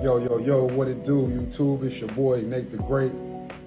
Yo, what it do, YouTube? It's your boy, Nate the Great,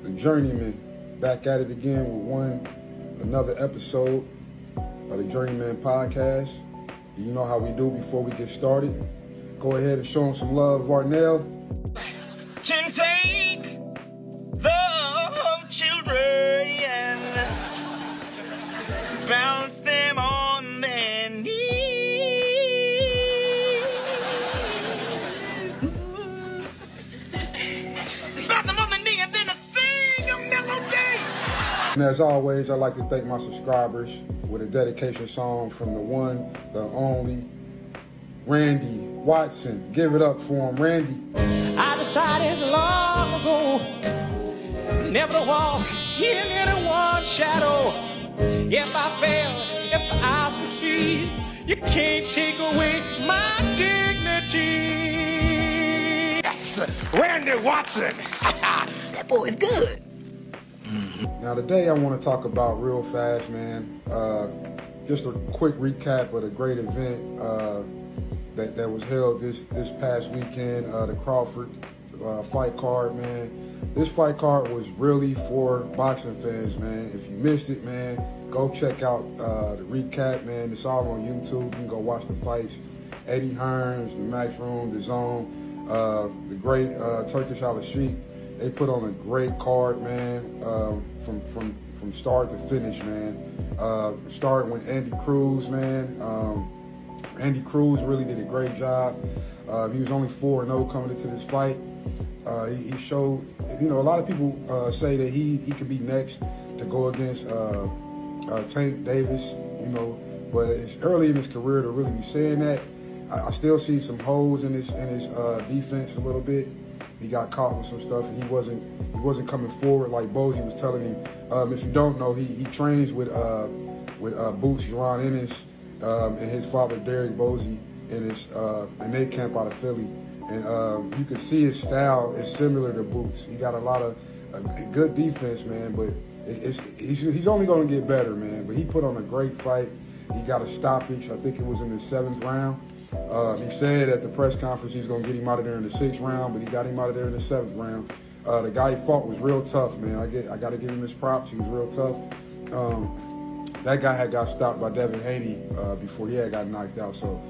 the Journeyman, back at it again with another episode of the Journeyman Podcast. You know how we do before we get started. Go ahead and show them some love, Varnell. Can take the children and bounce them on their knees. Bounce them on the knee and then sing a melody. And as always, I'd like to thank my subscribers with a dedication song from the one, the only, Randy Watson. Give it up for him, Randy. I decided long ago never to walk in anyone's shadow. If I fail, if I succeed, you can't take away my dignity. Yes, Randy Watson. That boy is good. Now today I want to talk about real fast, man. Just a quick recap of the great event that was held this past weekend, the Crawford fight card, man. This fight card was really for boxing fans, man. If you missed it, man, go check out the recap, man. It's all on YouTube. You can go watch the fights. Eddie Hearns, the Max Room, the Zone, the great Turkish Ala Street. They put on a great card, man, from start to finish, man. Started with Andy Cruz, man. Andy Cruz really did a great job. He was only 4-0 coming into this fight. He showed, a lot of people say that he could be next to go against Tank Davis, but it's early in his career to really be saying that. I still see some holes in his defense a little bit. He got caught with some stuff, and he wasn't coming forward like Bozy was telling him. If you don't know, he trains with Boots Jerron Ennis and his father Derek Bozy in their camp out of Philly, and you can see his style is similar to Boots. He got a lot of good defense, man, but he's only going to get better, man. But he put on a great fight. He got a stoppage. I think it was in the 7th round. He said at the press conference he was going to get him out of there in the 6th round, but he got him out of there in the 7th round. The guy he fought was real tough, man. I got to give him his props. He was real tough. That guy had got stopped by Devin Haney before he had got knocked out. So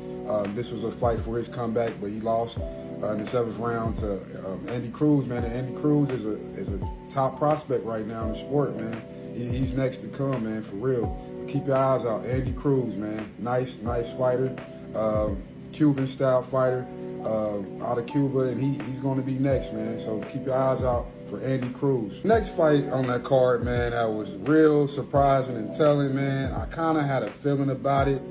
this was a fight for his comeback, but he lost in the 7th round to Andy Cruz, man. And Andy Cruz is a top prospect right now in the sport, man. He's next to come, man, for real. Keep your eyes out. Andy Cruz, man. Nice fighter. Cuban-style fighter out of Cuba, and he's going to be next, man. So keep your eyes out for Andy Cruz. Next fight on that card, man, that was real surprising and telling, man. I kind of had a feeling about it.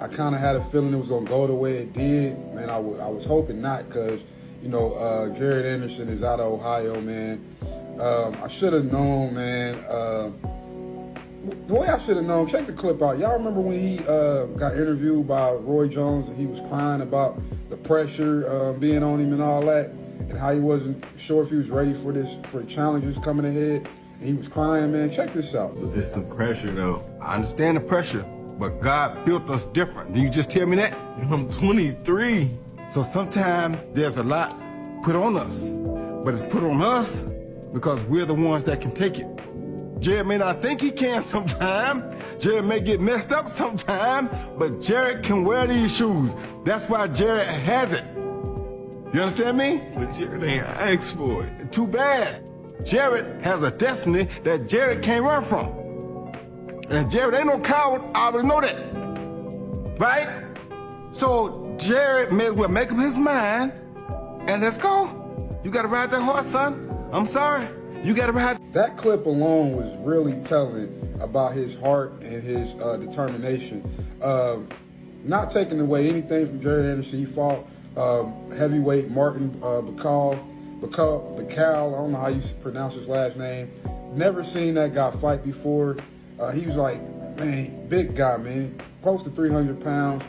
I kind of had a feeling it was going to go the way it did, man. I was hoping not, because, Jared Anderson is out of Ohio, man. I should have known, man. The way I should have known, check the clip out. Y'all remember when he got interviewed by Roy Jones and he was crying about the pressure being on him and all that, and how he wasn't sure if he was ready for the challenges coming ahead, and he was crying, man. Check this out. It's the pressure, though. I understand the pressure, but God built us different. Did you just tell me that? I'm 23. So sometimes there's a lot put on us, but it's put on us because we're the ones that can take it. Jared may not think he can sometime. Jared may get messed up sometime, but Jared can wear these shoes. That's why Jared has it. You understand me? But Jared ain't asked for it. Too bad. Jared has a destiny that Jared can't run from. And Jared ain't no coward. I already know that. Right? So Jared may as well make up his mind and let's go. You gotta ride that horse, son. I'm sorry. You gotta ride. That clip alone was really telling about his heart and his determination. Not taking away anything from Jared Anderson. He fought heavyweight Martin Bacall. I don't know how you pronounce his last name. Never seen that guy fight before. He was like, man, big guy, man. Close to 300 pounds,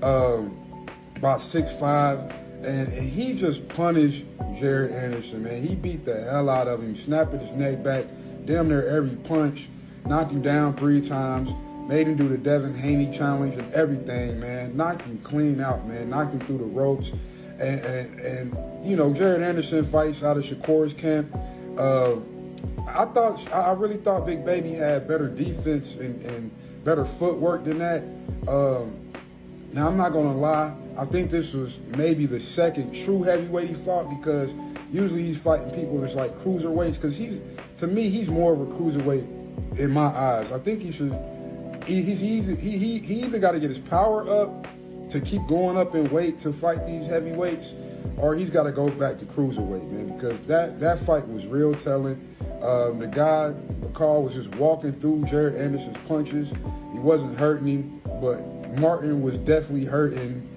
about 6'5", and he just punished Jared Anderson, man. He beat the hell out of him, snapped his neck back, damn near every punch, knocked him down 3 times, made him do the Devin Haney challenge and everything, man. Knocked him clean out, man. Knocked him through the ropes. And you know, Jared Anderson fights out of Shakur's camp. I really thought Big Baby had better defense and better footwork than that. Now, I'm not going to lie. I think this was maybe the second true heavyweight he fought, because usually he's fighting people that's like cruiserweights, because to me, he's more of a cruiserweight in my eyes. I think he either got to get his power up to keep going up in weight to fight these heavyweights, or he's got to go back to cruiserweight, man, because that fight was real telling. The guy, McCall, was just walking through Jared Anderson's punches. He wasn't hurting him, but Martin was definitely hurting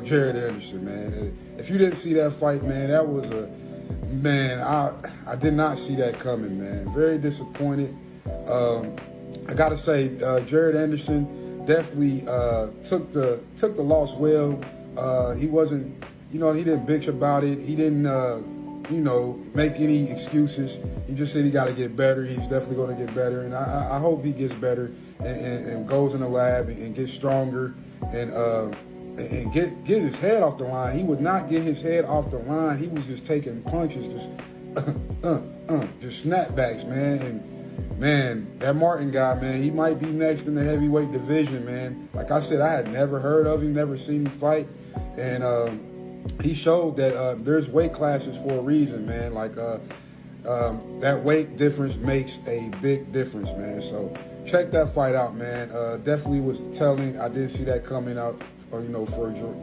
Jared Anderson, man. If you didn't see that fight, man, that was I did not see that coming, man. Very disappointed. I gotta say, Jared Anderson definitely took the loss well. He wasn't, he didn't bitch about it. He didn't, make any excuses. He just said he got to get better. He's definitely going to get better, and I hope he gets better and goes in the lab and gets stronger and get his head off the line. He would not get his head off the line. He was just taking punches, just snapbacks, man. And man, that Martin guy, man, he might be next in the heavyweight division, man. Like I said, I had never heard of him, never seen him fight, and he showed that there's weight classes for a reason, man. Like that weight difference makes a big difference, man. So check that fight out, man. Definitely was telling. I didn't see that coming out, for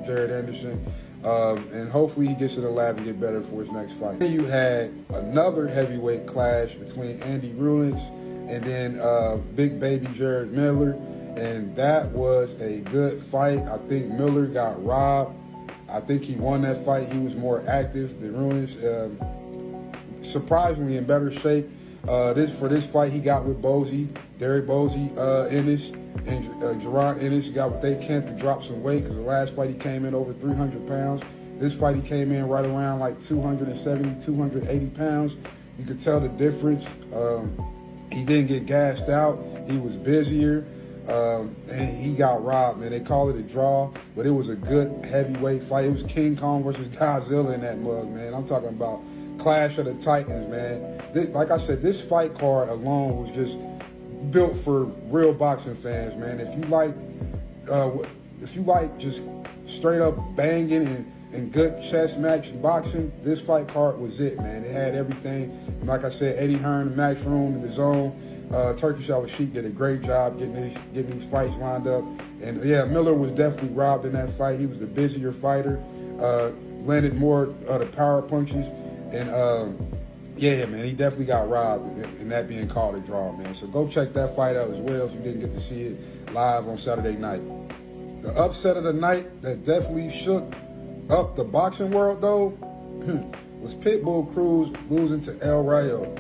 Jared Anderson. And hopefully he gets to the lab and get better for his next fight. Then you had another heavyweight clash between Andy Ruins and then Big Baby Jared Miller, and that was a good fight. I think Miller got robbed. I think he won that fight. He was more active than Ruins. Surprisingly in better shape. For this fight he got with Bozy, Derek Bozy, Ennis, and Gerard Ennis got what they can to drop some weight, because the last fight he came in over 300 pounds. This fight he came in right around like 270, 280 pounds. You could tell the difference. He didn't get gassed out. He was busier. And he got robbed, man. They call it a draw, but it was a good heavyweight fight. It was King Kong versus Godzilla in that mug, man. I'm talking about Clash of the Titans, man. Like I said, this fight card alone was just built for real boxing fans, man. If you like just straight up banging and good chess match boxing, this fight card was it, man. It had everything. And like I said, Eddie Hearn, the Match Room, the Zone. Turkish Al-Sheikh did a great job getting these fights lined up. And yeah, Miller was definitely robbed in that fight. He was the busier fighter, landed more of the power punches. And yeah, man, he definitely got robbed, and that being called a draw, man. So go check that fight out as well if you didn't get to see it live on Saturday night. The upset of the night that definitely shook up the boxing world, though, was Pitbull Cruz losing to El Rayo.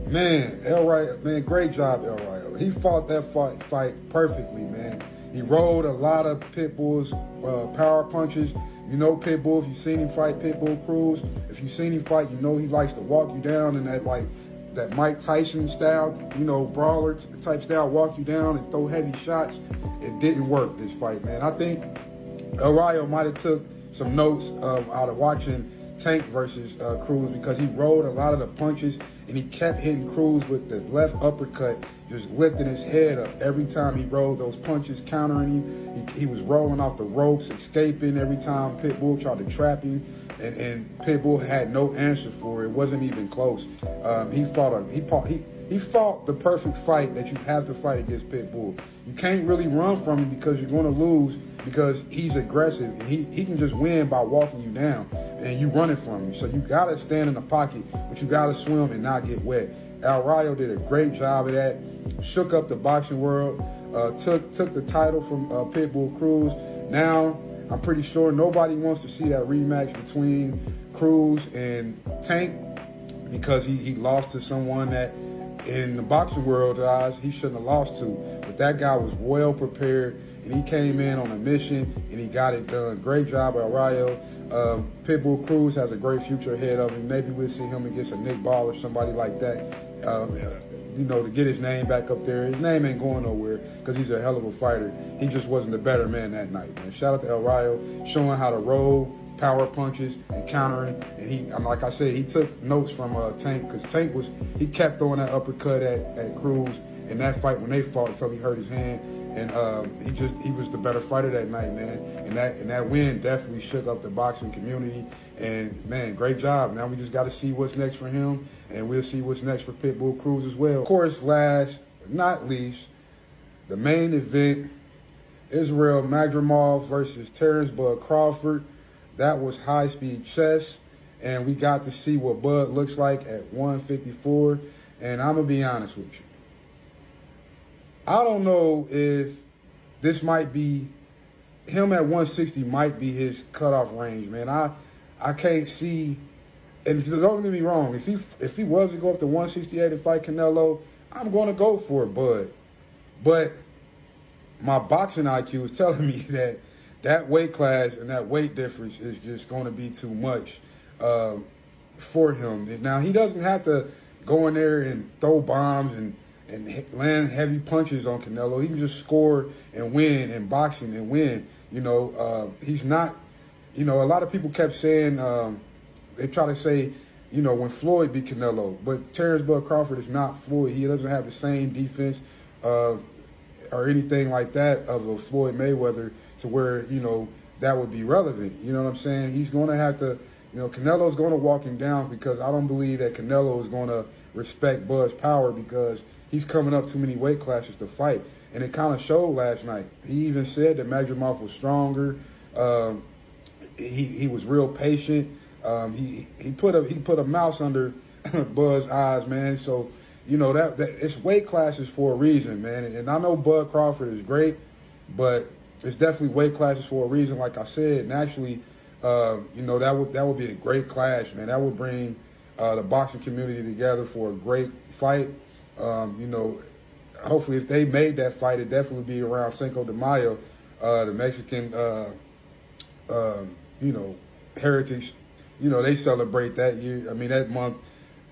Man, El Rayo, man, great job, El Rayo. He fought that fight perfectly, man. He rolled a lot of Pitbull's power punches. You know Pitbull, if you've seen him fight Pitbull Cruz, if you've seen him fight, you know he likes to walk you down in that Mike Tyson style, brawler type style, walk you down and throw heavy shots. It didn't work this fight, man. I think El Rayo might have took some notes out of watching Tank versus Cruz, because he rolled a lot of the punches and he kept hitting Cruz with the left uppercut, just lifting his head up every time he rolled those punches, countering him. He was rolling off the ropes, escaping every time Pitbull tried to trap him, and Pitbull had no answer for it. It wasn't even close. He fought the perfect fight that you have to fight against Pitbull. You can't really run from him because you're going to lose, because he's aggressive and he can just win by walking you down and you running from him. So you got to stand in the pocket, but you got to swim and not get wet. El Rayo did a great job of that, shook up the boxing world, took the title from Pitbull Cruz. Now, I'm pretty sure nobody wants to see that rematch between Cruz and Tank, because he lost to someone that in the boxing world eyes he shouldn't have lost to. But that guy was well prepared and he came in on a mission and he got it done. Great job, El Rayo. Pitbull Cruz has a great future ahead of him. Maybe we'll see him against a Nick Ball or somebody like that, to get his name back up there. His name ain't going nowhere because he's a hell of a fighter. He just wasn't the better man that night, man. Shout out to El Rayo, showing how to roll power punches and countering. And like I said, he took notes from Tank, because Tank he kept throwing that uppercut at Cruz in that fight when they fought until he hurt his hand. And he was the better fighter that night, man. And that win definitely shook up the boxing community. And man, great job. Now we just got to see what's next for him, and we'll see what's next for Pitbull Cruz as well. Of course, last but not least, the main event, Israel Magdramov versus Terrence Bud Crawford. That was high-speed chess, and we got to see what Bud looks like at 154. And I'm going to be honest with you. I don't know if this might be, him at 160 might be his cutoff range, man. I can't see, and don't get me wrong, if he was to go up to 168 and fight Canelo, I'm going to go for it, Bud. But my boxing IQ is telling me that weight class and that weight difference is just going to be too much for him. Now, he doesn't have to go in there and throw bombs and land heavy punches on Canelo. He can just score and win in boxing and win. He's not, a lot of people kept saying, they try to say, when Floyd beat Canelo, but Terrence Bud Crawford is not Floyd. He doesn't have the same defense or anything like that of a Floyd Mayweather to where, that would be relevant. You know what I'm saying? He's going to have to, Canelo's going to walk him down, because I don't believe that Canelo is going to respect Bud's power, because he's coming up too many weight classes to fight. And it kind of showed last night. He even said that Magdramov was stronger. He was real patient. He put a mouse under Bud's eyes, man. So, that it's weight classes for a reason, man. And I know Bud Crawford is great, but it's definitely weight classes for a reason. Like I said, naturally, that would be a great clash, man. That would bring the boxing community together for a great fight. Hopefully, if they made that fight, it definitely would be around Cinco de Mayo, the Mexican, heritage. They celebrate that year. I mean, that month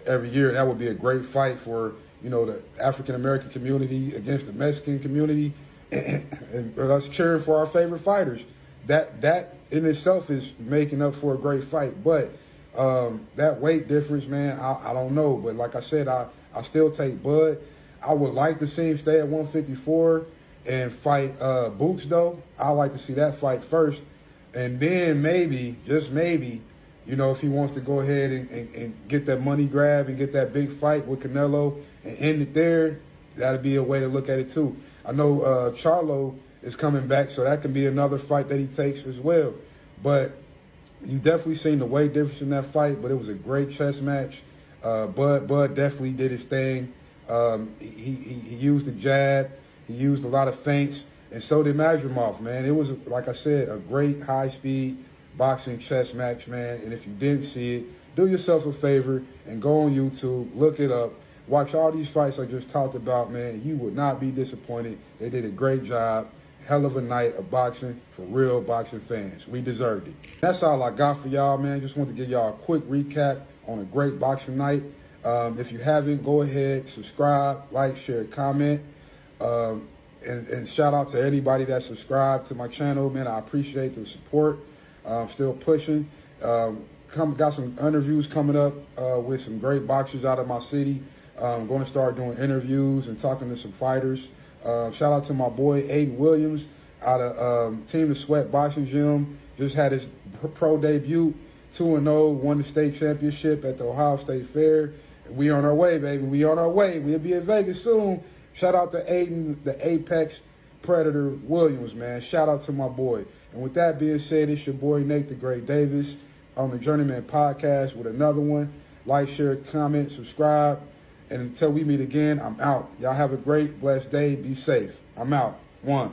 every year. That would be a great fight for, the African American community against the Mexican community, and us cheering for our favorite fighters. That in itself is making up for a great fight. But that weight difference, man, I don't know. But like I said, I still take Bud. I would like to see him stay at 154 and fight Boots, though. I like to see that fight first. And then maybe, just maybe, if he wants to go ahead and get that money grab and get that big fight with Canelo and end it there, that'd be a way to look at it, too. I know Charlo is coming back, so that can be another fight that he takes as well. But you definitely seen the weight difference in that fight, but it was a great chess match. Bud definitely did his thing. He used the jab. He used a lot of feints, and so did Magdramov, man. It was, like I said, a great high-speed boxing chess match, man. And if you didn't see it, do yourself a favor and go on YouTube, look it up, watch all these fights I just talked about, man. You would not be disappointed. They did a great job. Hell of a night of boxing for real boxing fans. We deserved it. That's all I got for y'all, man. Just want to give y'all a quick recap on a great boxing night. If you haven't, go ahead, subscribe, like, share, comment. And shout out to anybody that subscribed to my channel, man. I appreciate the support. Still pushing. Got some interviews coming up with some great boxers out of my city. I'm going to start doing interviews and talking to some fighters. Shout out to my boy Aiden Williams out of Team The Sweat Boxing Gym. Just had his pro debut, 2-0, won the state championship at the Ohio State Fair. We on our way, baby. We on our way. We'll be in Vegas soon. Shout out to Aiden, the Apex Predator Williams, man. Shout out to my boy. And with that being said, it's your boy Nate the Great Davis on the Journeyman Podcast with another one. Like, share, comment, subscribe. And until we meet again, I'm out. Y'all have a great, blessed day. Be safe. I'm out. 1.